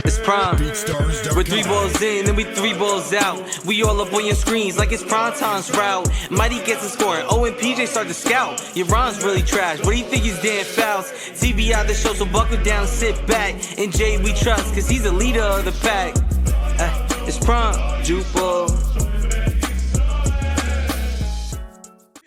It's prime. We're 3 balls in, then we 3 balls out. We all up on your screens like it's prime time's route. Mighty gets a scoring. Oh, and PJ start to scout. Your rhyme's really trash. What do you think he's Dan Fouls? TBI the show, so buckle down, sit back. And Jay we trust, cause he's the leader of the pack. It's prime, Jupiter.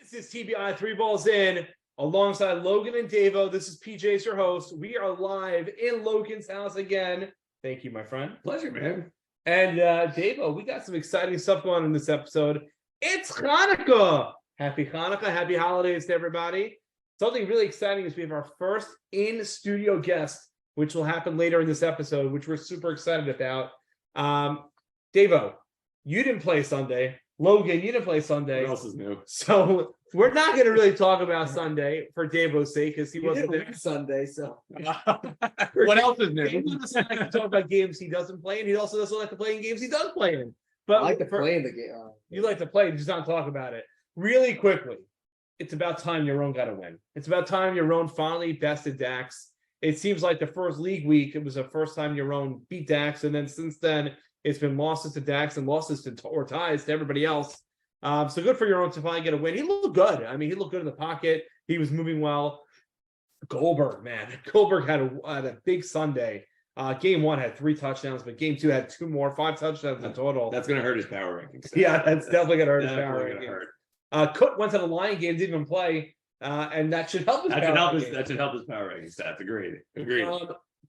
This is TBI 3 balls in. Alongside Logan and Davo, this is PJ's your host. We are live in Logan's house again. Thank you, my friend. Pleasure, man. And Davo, we got some exciting stuff going on in this episode. It's Hanukkah. Happy Hanukkah. Happy holidays to everybody. Something really exciting is we have our first in-studio guest, which will happen later in this episode, which we're super excited about. Davo, you didn't play Sunday. Logan, you didn't play Sunday. What else is new? So we're not going to really talk about Sunday for Davo's sake because he wasn't there Sunday. So What else is new? He doesn't like to talk about games he doesn't play, and he also doesn't like to play in games he does play in. But I like to play in the game. You like to play, just not talk about it. Really quickly, it's about time your own got to win. It's about time your own finally bested Dax. It seems like the first league week, it was the first time your own beat Dax, and then since then, it's been losses to Dax and losses to or ties to everybody else. So good for your own to finally get a win. He looked good. I mean, he looked good in the pocket. He was moving well. Goldberg, man. Goldberg had a big Sunday. Game 1 had 3 touchdowns, but game 2 had 2 more, 5 touchdowns in total. That's going to hurt his power rankings. Yeah, that's definitely going to hurt his Definitely power gonna rankings. hurt. Cook went to the Lion game, didn't even play, and that should help his That power should help his. rankings. That should help his power rankings stats. Agreed. Agreed.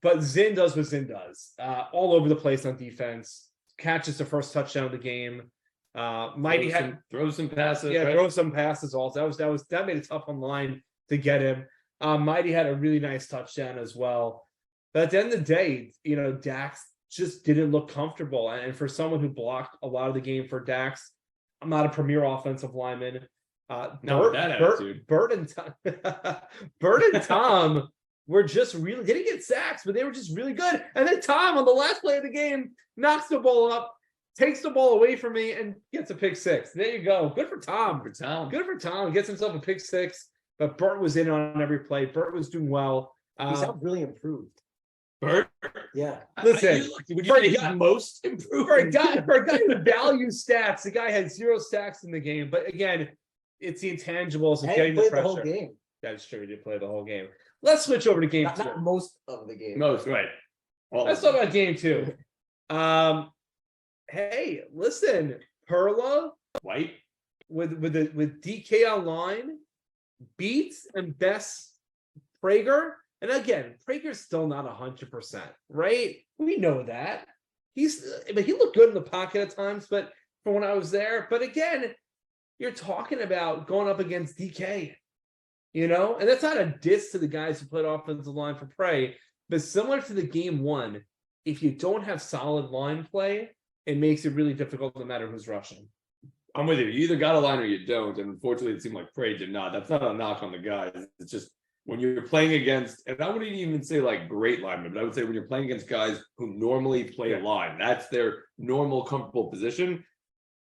But Zinn does what Zinn does. All over the place on defense. Catches the first touchdown of the game. Mighty had throw some passes. yeah, right? throw some passes also. That made it tough on the line to get him. Mighty had a really nice touchdown as well. But at the end of the day, Dax just didn't look comfortable. And for someone who blocked a lot of the game for Dax, I'm not a premier offensive lineman. Bert and Tom were just really didn't get sacks, but they were just really good. And then Tom on the last play of the game knocks the ball up, takes the ball away from me, and gets a pick 6. There you go. Good for Tom. Good for Tom. Gets himself a pick 6. But Bert was in on every play. Bert was doing well. he's not really improved. Bert. Yeah. Listen, Would you say he's most improved? for a guy who values stats, the guy had 0 sacks in the game. But again, it's the intangibles of And getting he the played pressure. the whole game. That's true. He did play the whole game. Let's switch over to game 2. Not most of the game. Most right. Let's talk about game 2. Hey, listen, Perla White. with DK online beats and bests Prager. And again, Prager's still not 100%, right? We know that. He looked good in the pocket at times, but from when I was there. But again, you're talking about going up against DK, and that's not a diss to the guys who played offensive line for Prey, but similar to the game 1, if you don't have solid line play, it makes it really difficult no matter who's rushing. I'm with you. You either got a line or you don't. And unfortunately, it seemed like Prey did not. That's not a knock on the guys. It's just when you're playing against, and I wouldn't even say like great linemen, but I would say when you're playing against guys who normally play a line, that's their normal, comfortable position,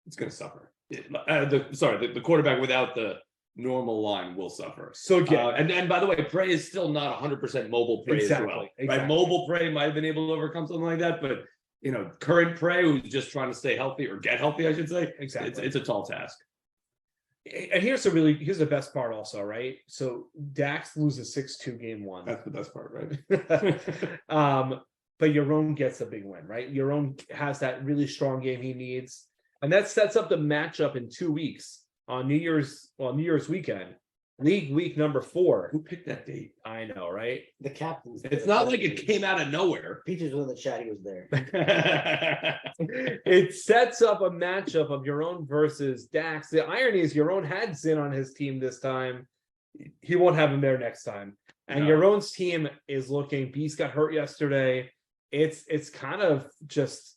it's going to suffer. The quarterback without the normal line will suffer. So again, and by the way, Prey is still not 100% mobile Prey as well. Exactly. Right? Mobile Prey might have been able to overcome something like that, but current Prey who's just trying to stay healthy or get healthy, I should say. Exactly. It's a tall task. And here's the best part also, right? So Dax loses 6-2 game 1. That's the best part, right? But Yaron gets a big win, right? Yaron has that really strong game he needs. And that sets up the matchup in 2 weeks on New Year's weekend. League week number 4. Who picked that date? I know, right? The captain's there. It's not like it came out of nowhere. Peaches was in the chat. He was there. It sets up a matchup of Yaron versus Dax. The irony is Yaron had Zinn on his team this time. He won't have him there next time. And No. Yaron's team is looking. Beast got hurt yesterday. It's kind of just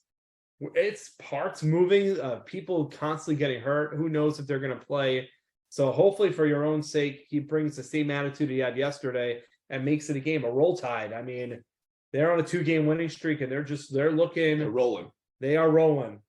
it's parts moving. People constantly getting hurt. Who knows if they're going to play? So hopefully, for your own sake, he brings the same attitude he had yesterday and makes it a game, a roll tide. I mean, they're on a 2-game winning streak, and they're looking. They're rolling. They are rolling.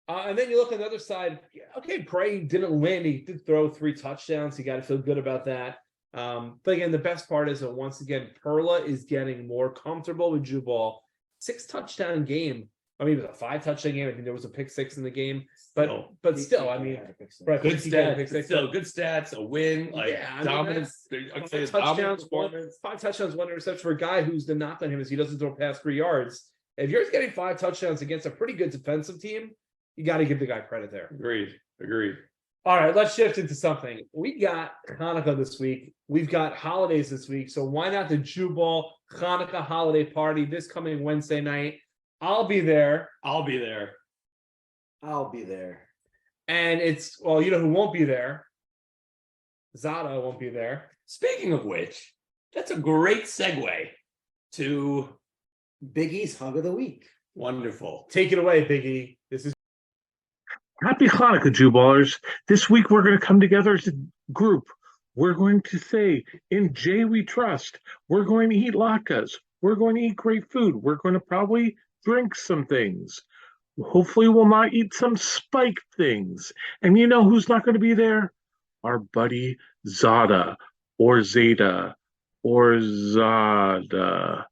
And then you look on the other side. Okay, Prey didn't win. He did throw 3 touchdowns. You got to feel good about that. But again, the best part is that once again, Perla is getting more comfortable with Jubal. 6-touchdown game. I mean, it was a 5-touchdown game. I think there was a pick 6 in the game, Still. but still, I mean, right, Good 50 got a pick stats. 6. Still good stats. A win. Like Yeah, I mean, dominance. I'd Five say a dominant touchdowns, performance. 5 touchdowns, 1 interception for a guy who's the knock on him is he doesn't throw past 3 yards. If you're getting 5 touchdowns against a pretty good defensive team, you got to give the guy credit there. Agreed. All right, let's shift into something. We got Hanukkah this week. We've got holidays this week. So why not the Jubal Hanukkah holiday party this coming Wednesday night? I'll be there. I'll be there. I'll be there. And it's, well, you know who won't be there? Zada won't be there. Speaking of which, that's a great segue to Biggie's Hug of the Week. wonderful. Take it away, Biggie. This is Happy Hanukkah, Jewballers. This week we're going to come together as a group. We're going to say, in Jay we trust. We're going to eat latkes. We're going to eat great food. We're going to probably drink some things. Hopefully we'll not eat some spiked things. And you know who's not going to be there? Our buddy Zada or Zeta or Zada.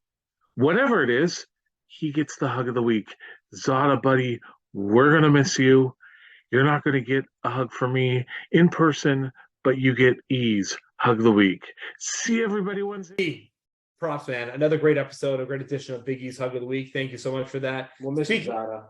Whatever it is, he gets the hug of the week. Zada, buddy, we're going to miss you. You're not going to get a hug from me in person, but you get E's hug of the week. See everybody Wednesday. Props, man. Another great episode, a great edition of Biggie's Hug of the Week. Thank you so much for that. We'll miss you, Speaking- Zada.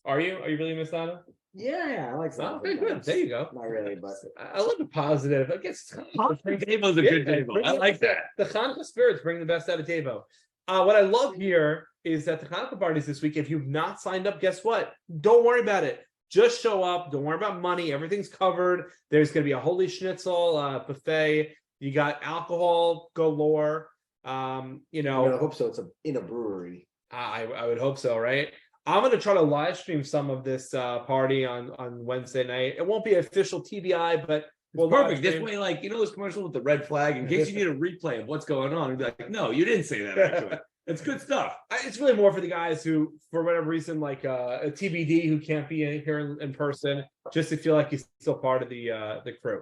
Are you really Miss Zada? Yeah, I like Zada. Okay, good. There you go. Not really, but I love the positive. I guess Devo's a good Devo. I like that. The Hanukkah spirits bring the best out of Devo. What I love here is that the Hanukkah parties this week, if you've not signed up, guess what? Don't worry about it. Just show up. Don't worry about money. Everything's covered. There's going to be a holy schnitzel buffet. You got alcohol galore. I hope so. It's in a brewery. I would hope so, right? I'm going to try to live stream some of this party on Wednesday night. It won't be official TBI, but Well, perfect. This way, like, you know, those commercials with the red flag, in case you need a replay of what's going on, and be like, no, you didn't say that, actually. It's good stuff. It's really more for the guys who, for whatever reason, like a TBD who can't be here in person, just to feel like he's still part of the crew.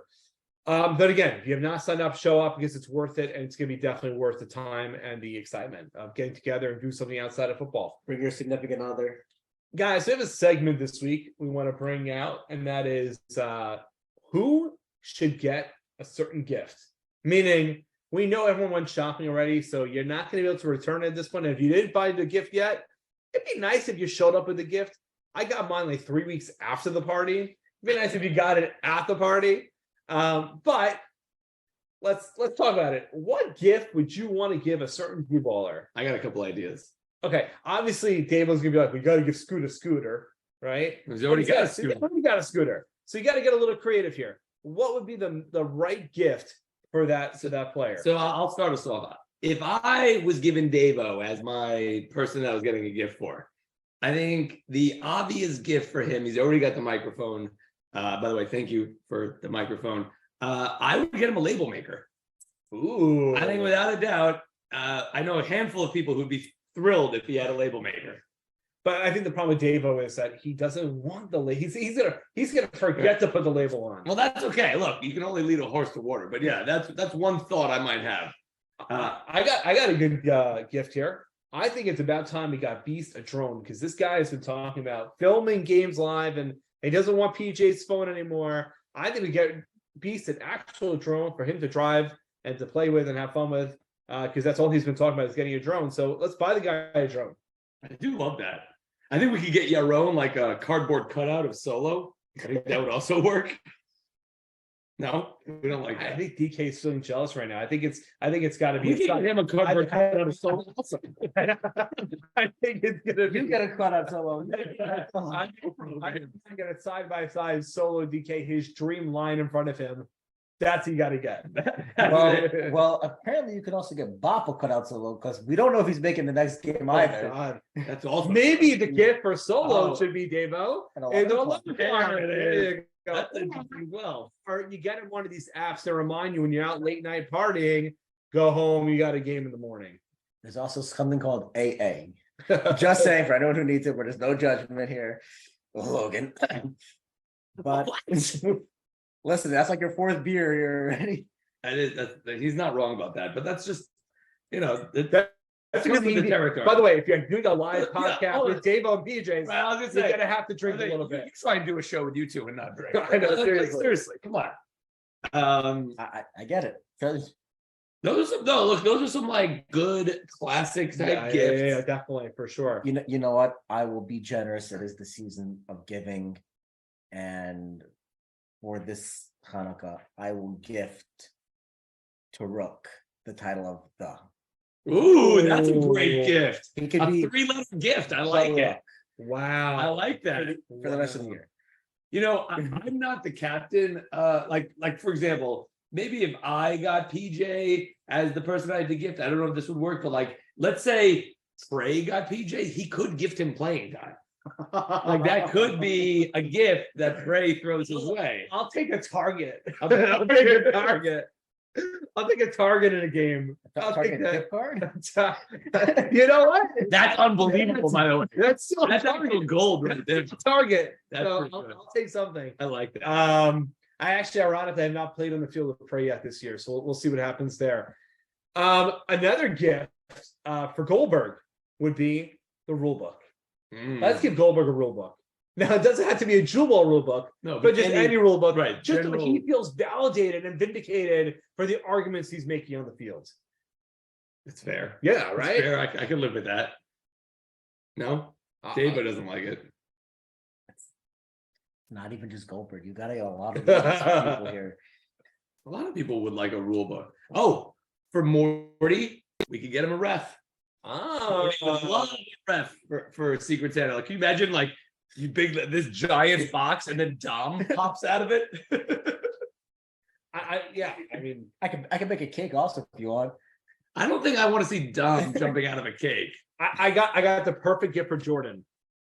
But again, if you have not signed up, show up because it's worth it, and it's going to be definitely worth the time and the excitement of getting together and do something outside of football. Bring your significant other. Guys, we have a segment this week we want to bring out, and that is who should get a certain gift. Meaning, we know everyone went shopping already, so you're not going to be able to return it at this point. And if you didn't buy the gift yet, it'd be nice if you showed up with the gift. I got mine like 3 weeks after the party. It'd be nice if you got it at the party. But let's talk about it. What gift would you want to give a certain blue baller? I got a couple ideas. Okay, obviously David's gonna be like, we got to give Scoot a scooter, right? He's already got a He's scooter. already got a scooter, so you got to get a little creative here. What would be the right gift for that player? So I'll start us off. If I was given Davo as my person that I was getting a gift for, I think the obvious gift for him, he's already got the microphone. By the way, thank you for the microphone. I would get him a label maker. Ooh, I think without a doubt, I know a handful of people who'd be thrilled if he had a label maker. but I think the problem with Davo is that he doesn't want the label. He's gonna forget to put the label on. Well, that's okay. Look, you can only lead a horse to water. But yeah, that's one thought I might have. I got a good gift here. I think it's about time we got Beast a drone, because this guy has been talking about filming games live and he doesn't want PJ's phone anymore. I think we get Beast an actual drone for him to drive and to play with and have fun with, because that's all he's been talking about is getting a drone. So let's buy the guy a drone. I do love that. I think we could get Yaron like a cardboard cutout of Solo. I think that would also work. No, we don't like I that. think DK is feeling jealous right now. I think it's got to be. We can get him a cardboard cutout of Solo. Also. I think it's gonna be. You get a cutout solo. I'm gonna side by side solo DK his dream line in front of him. That's you got to get. Well, apparently you can also get Bop a cutout solo because we don't know if he's making the next game Oh, either. God. That's awesome. Maybe the gift for solo Oh. should be Devo. And And the 11 11 There it There is. you go. That's interesting. Well, Or you get in one of these apps that remind you when you're out late night partying, go home, you got a game in the morning. There's also something called AA. Just saying for anyone who needs it, but there's no judgment here, Logan. But listen, that's like your fourth beer. You're ready. he's not wrong about that, but that's just, you know, That That's because coming with the territory. by the way, if you're doing a live Yeah, podcast oh, with Dave and PJ's, Right, I was gonna you're say, gonna have to drink a little you bit. try and do a show with you two and not drink. I know, seriously. Seriously, come on. I get it. 'Cause Those are some like good classic type gifts. Yeah, definitely for sure. you know what? I will be generous. It is the season of giving, and for this Hanukkah, I will gift to Rook the title of the. Ooh, that's a great gift. He could A be 3-letter gift. I like the it. Rook I Wow. like that. for the rest of the year. You know, I'm not the captain. Like for example, maybe if I got PJ as the person I had to gift, I don't know if this would work, but like, let's say Trey got PJ, he could gift him playing time. Like that could be a gift that Trey throws his way. I'll take a target. I'll take a target. I'll take a target in a game. I'll take Target that. gift card. You know what? That's unbelievable, by the way. That's still a That's actual target. gold right there. Target. That's So for I'll, sure. I'll take something. I like that. I actually, ironically, have not played on the field of prey yet this year, so we'll see what happens there. Another gift for Goldberg would be the rule book. Let's give Goldberg a rule book. Now, it doesn't have to be a Jewel Ball rule book, No, but just any rule book. right, Just so general- he feels validated and vindicated for the arguments he's making on the field. It's fair. Yeah, It's right? fair. I can live with that. No, David doesn't like it. Not even just Goldberg. You got a lot of people here. A lot of people would like a rule book. Oh, for Morty, we could get him a ref. Oh, Morty would love a ref for Secret Santa. Like, can you imagine like this giant box and then Dom pops out of it? yeah. I mean, I can make a cake also if you want. I don't think I want to see Dom jumping out of a cake. I got the perfect gift for Jordan.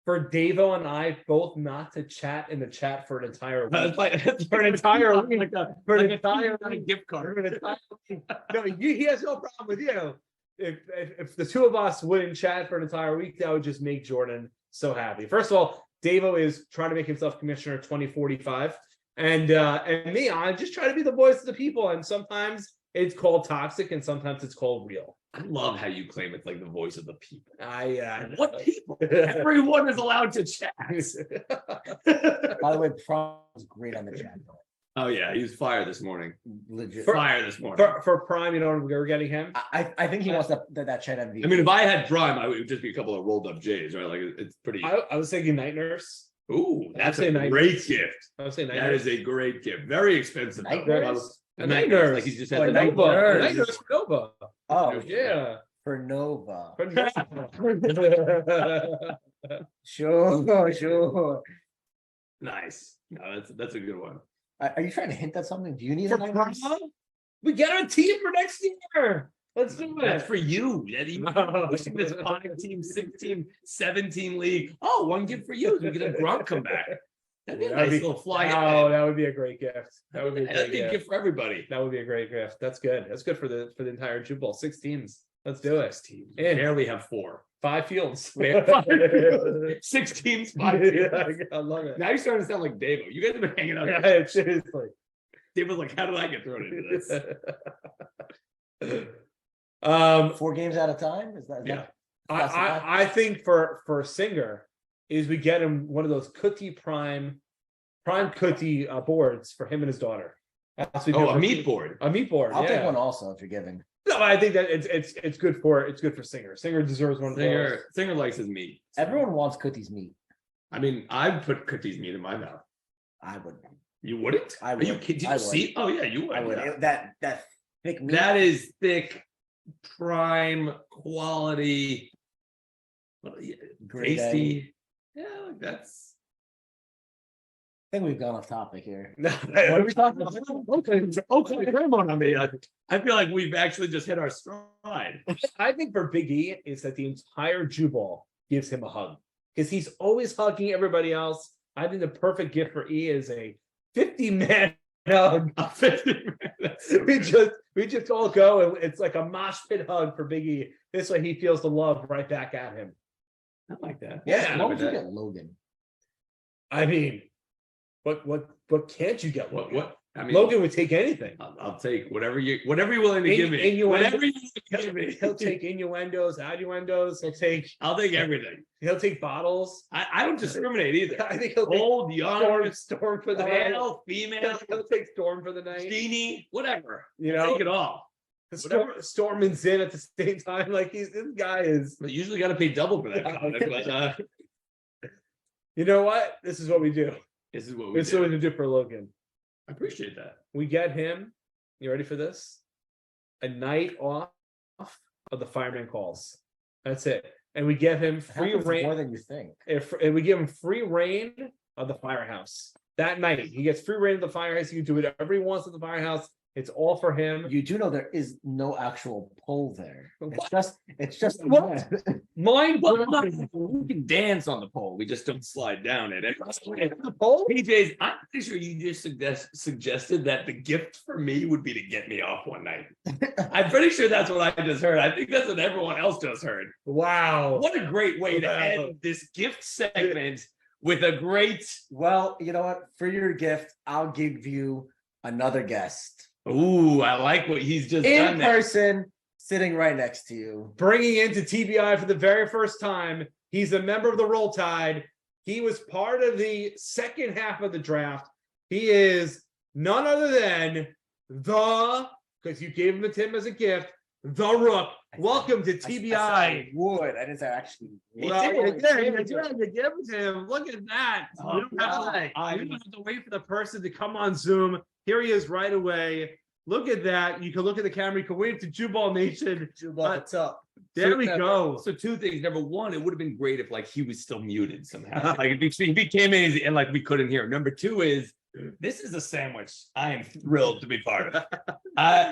For Davo and I both not to chat in the chat for an entire week. For an entire week. For an entire week. gift card. For an entire week. No, he has no problem with you. If the two of us wouldn't chat for an entire week, that would just make Jordan so happy. First of all, Davo is trying to make himself commissioner 2045. And me, I just try to be the voice of the people. And sometimes it's called toxic and sometimes it's called real. I love how you claim it's like the voice of the people. What People? Everyone is allowed to chat. By the way, Prom was great on the chat. Oh yeah, he was fire this morning. Legit. Fire this morning. For Prime, you know, we're getting him. I think he wants that chat MVP. I mean, if I had Prime, it would just be a couple of rolled up J's, right? Like it's pretty. I was thinking Night Nurse. Ooh, that's say a night great nurse. gift. I was saying Night That Nurse. is a great gift. Very expensive. Night though. nurse? A Night night nurse. nurse. Like he's just Oh, had a the night night nurse. Night Nurse Nova. Oh, Yeah. for Nova. For Nova. Sure. Nice. No, that's a good one. Are you trying to hint at something? Do you need For a night Prom? nurse? We get a team for next year. Let's do That's it. for you. Pushing this 5-team, 6-team, 17 league. Oh, one gift for you. We get a Gronk come back. That'd be a nice little fly. Oh, that would be a great gift. That would be a That'd great be a gift. gift for everybody. That would be a great gift. That's good. That's good for the entire Jube Bowl. 6 teams. Let's do it. 6 teams. In. Barely have 4. 5 fields. 6 teams, 5 teams. Yeah, I love it. Now you're starting to sound like Davo. You guys have been hanging out. Yeah, seriously. Davo's like, how did I get thrown into this? 4 games at a time? Is that? Yeah. I think for Singer is we get him one of those Cookie Prime Cookie boards for him and his daughter. That's what we do Oh, a for- meat board. A meat board. I'll yeah. take one also if you're giving. No, I think that it's good for Singer. Singer deserves one of those. Singer likes his meat. Everyone wants cookies meat. I mean, I'd put cookies meat in my mouth. I would. You wouldn't? I Are you would. kidding? Did I you would. see? Oh yeah, you would. I would. yeah. That thick meat. That is thick, prime quality, well, yeah, Grade A. tasty. Yeah, like that's. I think we've gone off topic here. What are we talking about? Okay, come on me. I feel like we've actually just hit our stride. I think for Big E is that the entire Jubal gives him a hug because he's always hugging everybody else. I think the perfect gift for E is a 50-man hug. A 50. We just all go and it's like a mosh pit hug for Big E. This way he feels the love right back at him. I like that. Yeah, What would you get Logan? I mean, what can't you get? What? Logan? I mean, Logan would take anything. I'll take whatever you're willing to give me. Whatever you give me. He'll take innuendos, outnuendos. I'll take everything. He'll take bottles. I don't discriminate either. I think he'll take Old, young, Storm for the night. male, female, He'll take Storm for the night. genie, whatever. You I'll know, take it all. Storm and Zin at the same time. Like this guy is. But usually got to pay double for that comic. But You know what? This is what we do. this is what we This is what do. we do for Logan. I appreciate that. We get him. You ready for this? A night off of the fireman calls. That's it. And we give him free Happens reign. more than you think. And we give him free reign of the firehouse that night. He gets free reign of the firehouse. He can do whatever he wants at the firehouse. It's all for him. You do know there is no actual pole there. What? It's just What? Mind Well, blowing. we can dance on the pole. We just don't slide down it. The pole? PJ's, I'm pretty sure you just suggested that the gift for me would be to get me off one night. I'm pretty sure that's what I just heard. I think that's what everyone else just heard. Wow. What a great way to Wow. end this gift segment with a great. Well, you know what? For your gift, I'll give you another guest Ooh, I like what he's just done in there. person, sitting right next to you. Bringing into TBI for the very first time. He's a member of the Roll Tide. He was part of the second half of the draft. He is none other than because you gave him to him as a gift, the Rook. Welcome to I said TBI. I would. I didn't say actually. He Well, did. yeah, you did. You give it to him. Look at that. Oh, You don't have to- I- you don't have to wait for the person to come on Zoom. Here he is right away. Look at that. You can look at the camera. You can wave to Jubal Nation. What's up? There we So, go. So two things. Number one, it would have been great if like he was still muted somehow. Like if he became in and like we couldn't hear him. Number two is this is a sandwich I am thrilled to be part of.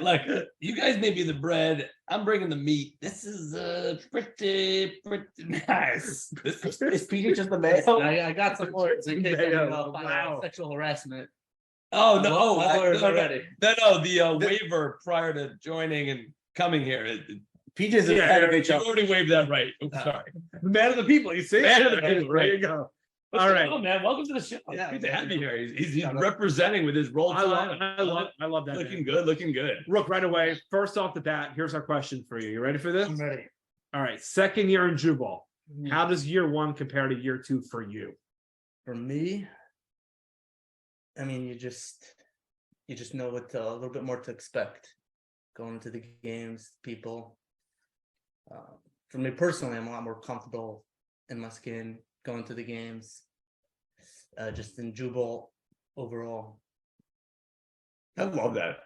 Like you guys may be the bread. I'm bringing the meat. This is pretty nice. Is PJ just the man? I got some words in case Mayo. I find Wow. sexual harassment. Oh no! Oh, My lawyer's no, already. no, the waiver prior to joining and coming here. PJ's a Yeah, fan of You HR. already waived that right. Oops, sorry. Man of the people. You see? Man of the people, There right. you go. What's All going right. on, man? Welcome to the show. Yeah, Good to have you here. He's Yeah, representing with his role. I love that. Looking man. good, looking good. Rook, right away. First off the bat, here's our question for you. You ready for this? I'm ready. All right. Second year in Jubal. Hmm. How does year one compare to year two for you? For me, I mean, you just know what a little bit more to expect going into the games, people. For me personally, I'm a lot more comfortable in my skin going to the games. Just in Jubal overall. I love that.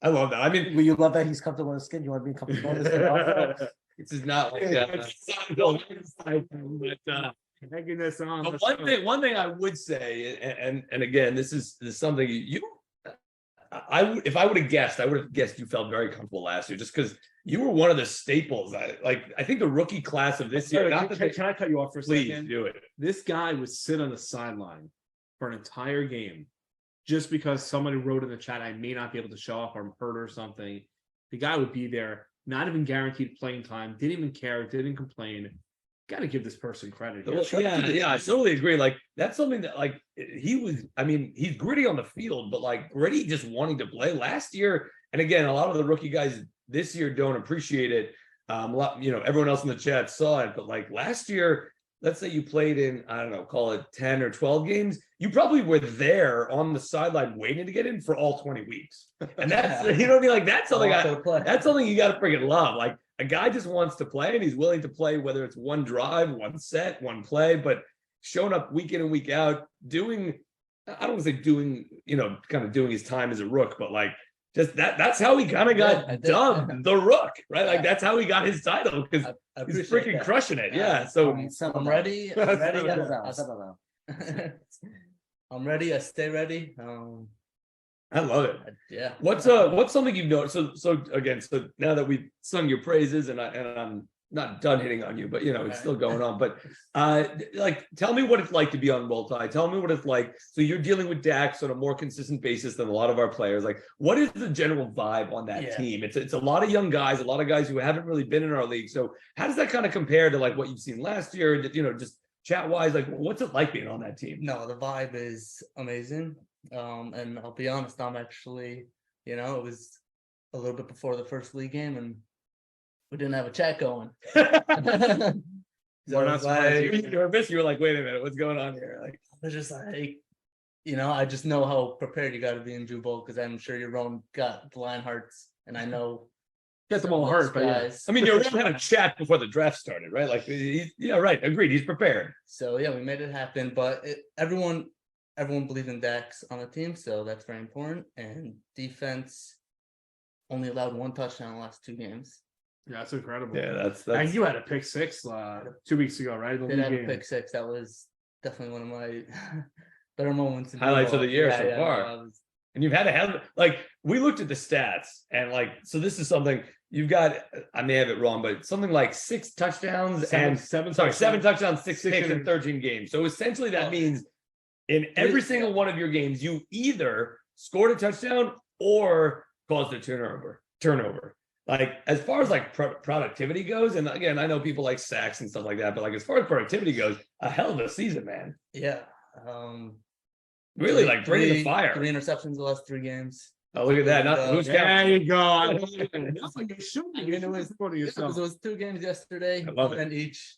I love that. I mean, Will you love that he's comfortable in his skin? You want to be comfortable in his skin also? this is not like Taking this on. But one thing I would say, and again, this is something I would, if I would have guessed, I would have guessed you felt very comfortable last year, just because you were one of the staples. I think the rookie class of this year. Not that they, Can I cut you off for a please second? do it. This guy would sit on the sideline for an entire game just because somebody wrote in the chat, I may not be able to show up or I'm hurt or something. The guy would be there, not even guaranteed playing time, didn't even care, didn't complain. Got to give this person credit. here. Yeah, I totally agree. Like that's something that like he was. I mean, he's gritty on the field, but like gritty just wanting to play last year. And again, a lot of the rookie guys this year don't appreciate it. A lot, everyone else in the chat saw it, but like last year, let's say you played in, I don't know, call it 10 or 12 games. You probably were there on the sideline waiting to get in for all 20 weeks. And that's, you know what I mean? Like that's something that's something you got to freaking love. Like a guy just wants to play and he's willing to play, whether it's one drive, one set, one play, but showing up week in and week out, doing, I don't want to say doing, kind of doing his time as a rook, but like just that's how he kind of got dubbed the Rook, right? Like that's how he got his title because I he's appreciate freaking that. crushing it. Yeah. So I'm ready. I'm ready. Settle down, settle down. I'm ready. I stay ready. I love it. Yeah. What's something you've noticed? So again, so now that we've sung your praises and I'm not done hitting on you, but it's still going on. But like tell me what it's like to be on Roll Tide. Tell me what it's like. So you're dealing with Dax on a more consistent basis than a lot of our players. Like what is the general vibe on that team? It's a lot of young guys, a lot of guys who haven't really been in our league. So how does that kind of compare to like what you've seen last year? Just chat wise, like what's it like being on that team? No, the vibe is amazing. And I'll be honest, I'm actually, it was a little bit before the first league game, and we didn't have a chat going. So We're I not was surprised. like, You were missing. You were like, wait a minute, what's going on here? Like, I was just like, I just know how prepared you got to be in Jubal, because I'm sure your own got the Lionhearts, and I know Get them all some of those hurt, but yeah. guys. I mean, you had a chat before the draft started, right? Like, yeah, right. Agreed. He's prepared. So yeah, we made it happen. But everyone believed in Dax on the team, so that's very important. And defense only allowed 1 touchdown in the last 2 games. Yeah, that's incredible. Yeah, that's And you had a pick 6 2 weeks ago, right? The Did league have a game. pick 6. That was definitely one of my better moments. In Highlights of the football. year Yeah, so yeah, no, far. I was- And you've had to have, like, we looked at the stats and like, so this is something you've got, I may have it wrong, but something like 6 touchdowns and seven 7 touchdowns, 6 Six picks in inter- 13 games. So essentially that Oh. means in every single one of your games, you either scored a touchdown or caused a turnover. Like, as far as like productivity goes, and again, I know people like sacks and stuff like that, but like as far as productivity goes, a hell of a season, man. Yeah. Really like bringing the fire. 3 interceptions the last 3 games. Oh, look at that. Not, who's There counting? you go. I love it. That's like you should be. I mean, You should be supporting yourself. It was 2 games yesterday, I love one it. and each.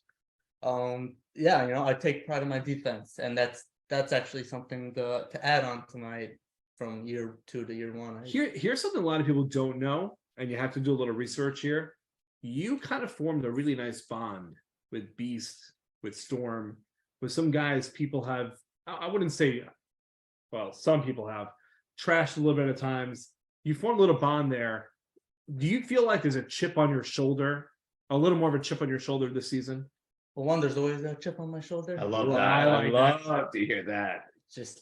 Yeah, I take pride in my defense, and that's actually something to add on to my from year 2 to year 1. Here's something a lot of people don't know, and you have to do a little research here. You kind of formed a really nice bond with Beast, with Storm, with some guys people have, I wouldn't say, well, some people have trashed a little bit at times. You formed a little bond there. Do you feel like there's a chip on your shoulder, a little more of a chip on your shoulder this season? Well, one, there's always a chip on my shoulder. I love Well, that. I I like love to hear that. Just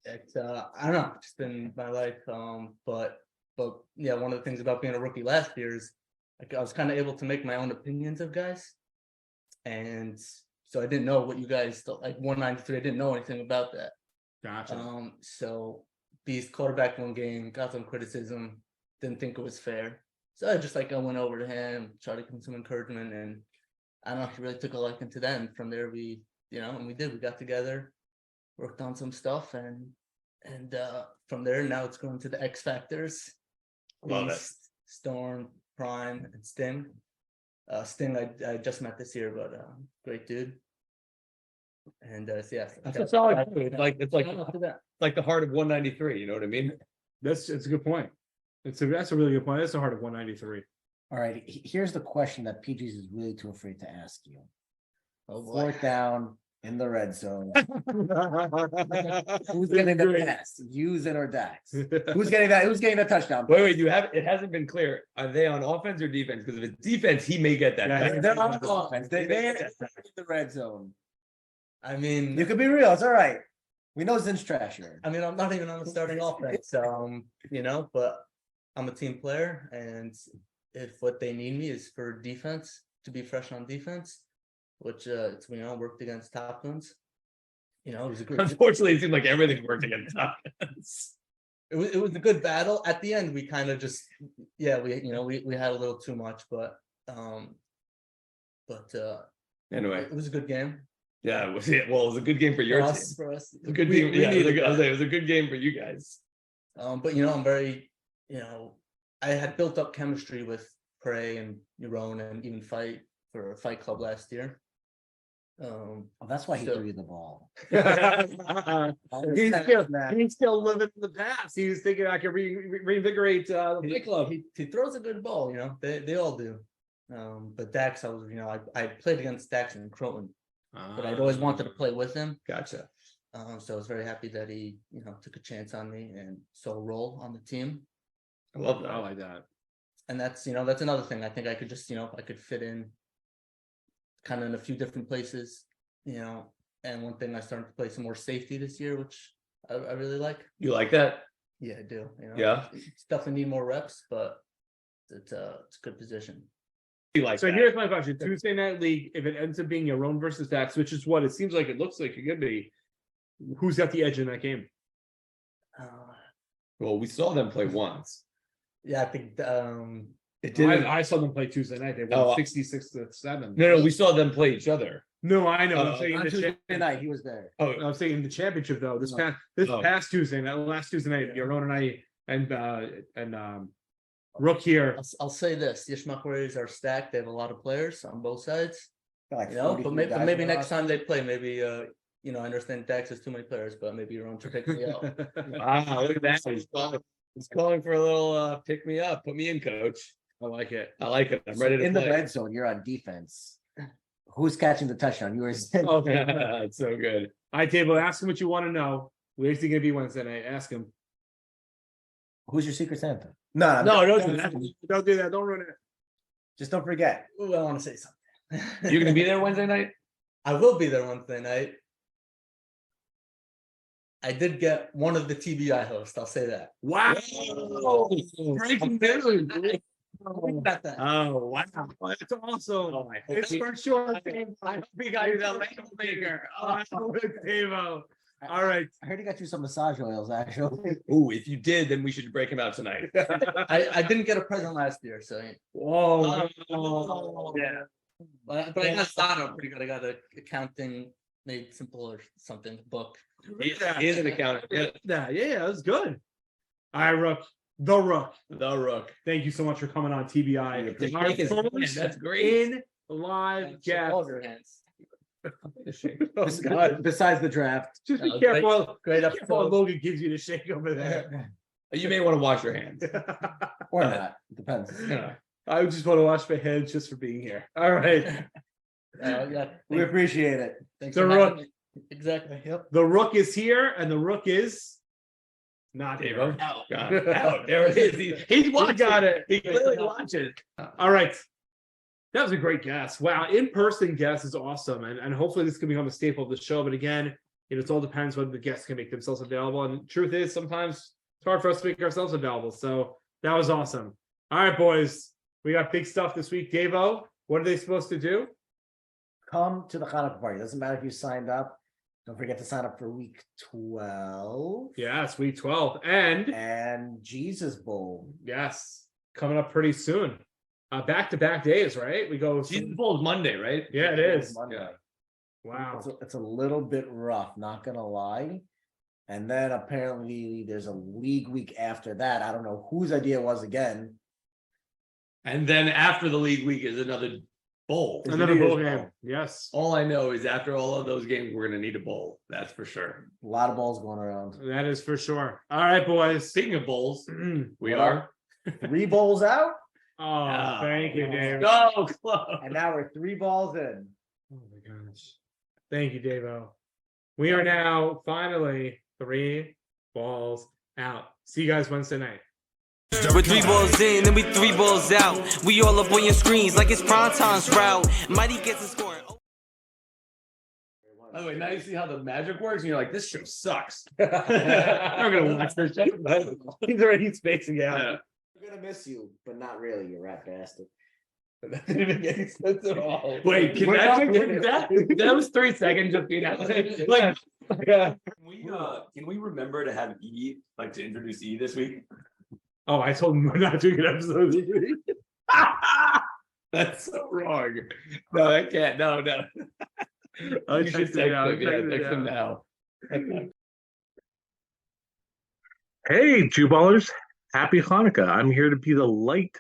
it's I don't know, it's been my life. But yeah, one of the things about being a rookie last year is like I was kind of able to make my own opinions of guys, and so I didn't know what you guys like 193. I didn't know anything about that. Gotcha. So Beast quarterback 1 game, got some criticism, didn't think it was fair. So I just I went over to him, tried to give him some encouragement, and I don't know, he really took a liking to that. And from there we got together, worked on some stuff, and from there now it's going to the X Factors. Love it. Beast, Storm, Prime, and Sting. Sting I just met this year, but great dude. And yeah, That's a solid dude. It's like shout out to that. like the heart of 193. You know what I mean? It's a good point. That's a really good point. That's the heart of 193. All right, here's the question that PG's is really too afraid to ask you. Oh boy. 4th down in the red zone. Who's getting the pass? Using or Dax? Who's getting that? Who's getting the touchdown? Wait, it hasn't been clear. Are they on offense or defense? Because if it's defense, he may get that. Yeah, back. They're on offense. They're in the red zone. I mean, You could be real. It's all right. We know Zin's trash here. I'm not even on the starting offense. But I'm a team player, and if what they need me is for defense, to be fresh on defense, which it's worked against top guns. It was a good. Unfortunately, it seemed like everything worked against us. It was a good battle. At the end, we kind of just we had a little too much, but Anyway, it was a good game yeah, it was a good game for your for team. us. For us, It was a good We- game. we Yeah, needed it that. was a good game for you guys. But I'm very, I had built up chemistry with Prey and Yaron and even Fight for Fight Club last year. Oh, that's why he So- threw you the ball. He's still living in the past. He was thinking I could reinvigorate the Fight Club. He throws a good ball, they all do. But Dax, I played against Dax in Croton, but I'd always wanted to play with him. Gotcha. So I was very happy that he, took a chance on me and saw a role on the team. I love I that. like that. And that's another thing. I think I could just, I could fit in kind of in a few different places, and one thing I started to play some more safety this year, which I really like. You like that? Yeah, I do. Yeah. It's definitely need more reps, but it's a good position. You like So that? here's my question: Tuesday night league. If it ends up being your own versus Dax, which is what it seems like it looks like it could be, who's got the edge in that game? Well, we saw them play once. Yeah, I think It didn't. I saw them play Tuesday night. They Oh, won 66-7. No, we saw them play each other. No, I know. I'm Oh, saying On the Tuesday cha- night, he was there. I'm saying the championship though. This No. past Tuesday night, last Tuesday night, Yaron and I and Rook here. I'll say this: the Yishmach Warriors are stacked. They have a lot of players on both sides. Like You know, 43 but maybe, guys maybe on the next roster. time they play, maybe you know, I understand Dax has too many players, but maybe your own to pick me up. Wow, look at that. He's calling for a little pick me up. Put me in, coach. I like it. I like it. I'm So ready to in the play. red zone, you're on defense. Who's catching the touchdown? Yours. Oh, That's so good. All right, Table, ask him what you want to know. Where's he going to be Wednesday night? Ask him. Who's your Secret Santa? No, No, Don't do that. Don't ruin it. just don't forget. Ooh, I want to say something. You're gonna be there Wednesday night? I will be there Wednesday night. I did get one of the TBI hosts. I'll say that. Wow. Breaking news. Got that. Oh, wow. That's awesome. Oh, I hope It's he- for sure. I hope he got you that rainmaker. Oh, Tavo. All right. I heard he got you some massage oils, actually. Ooh, if you did, then we should break him out tonight. I didn't get a present last year, so Whoa. Yeah. but I got started pretty good. I got an accounting made simple or something book. He is an accountant. Yeah. Yeah, that was good. All right, Rook. The Rook. The Rook. Thank you so much for coming on TBI. Take Our his hand, first that's great. In live Shake all guest. of your hands. Oh, God. Besides the draft. Just be Great- careful. Great Be careful what episode. Logan gives you to shake over there. You may want to wash your hands. Or not. Depends. I just want to wash my hands just for being here. All right. Yeah. We appreciate it. Thanks The for having Rook. me. Exactly. Yep. The Rook is here, and the Rook is not Dave, here. out. There it is. He's watching. got it. He clearly watches. All right. That was a great guest. Wow, in-person guest is awesome. And hopefully this can become a staple of the show. But again, it all depends whether the guests can make themselves available. And truth is, sometimes it's hard for us to make ourselves available. So that was awesome. All right, boys. We got big stuff this week. Davo, what are they supposed to do? Come to the Hanukkah party. Doesn't matter if you signed up. Don't forget to sign up for week 12 Yeah, it's week 12. And and Jesus Bowl. yes, coming up pretty soon. Back-to-back days, right? We go. Jesus Bowl's Monday, right? Yeah, it is. Monday. Yeah. Wow. It's a little bit rough, not gonna lie. And then apparently there's a league week after that. I don't know whose idea it was again. And then after the league week is another bowl. It's Another New Year's bowl game. Bowl. Yes. All I know is after all of those games, we're gonna need a bowl. That's for sure. A lot of balls going around. That is for sure. All right, boys. Speaking of bowls, Oh, we are 3 bowls out, thank you, Dave. so close. and now we're 3 balls in. Oh my gosh. Thank you, Davo. We are now finally 3 balls out. See you guys Wednesday night. We're 3 balls in, then we 3 balls out. We all up on your screens like it's primetime route. Mighty gets a score. By the way, now you see how the magic works, and you're like, this show sucks. I'm gonna watch this show. He's already spacing out. Yeah. I'm gonna miss you, but not really, you rat bastard. That didn't even make sense at all. Wait, can that was 3 seconds just being out. Like, Yeah. Can we remember to have E to introduce E this week? Oh, I told him we're not doing an episode this week. That's so wrong. No, I can't. No. You should text him. Yeah, text him now. Hey, Jewballers. Happy Hanukkah. I'm here to be the light.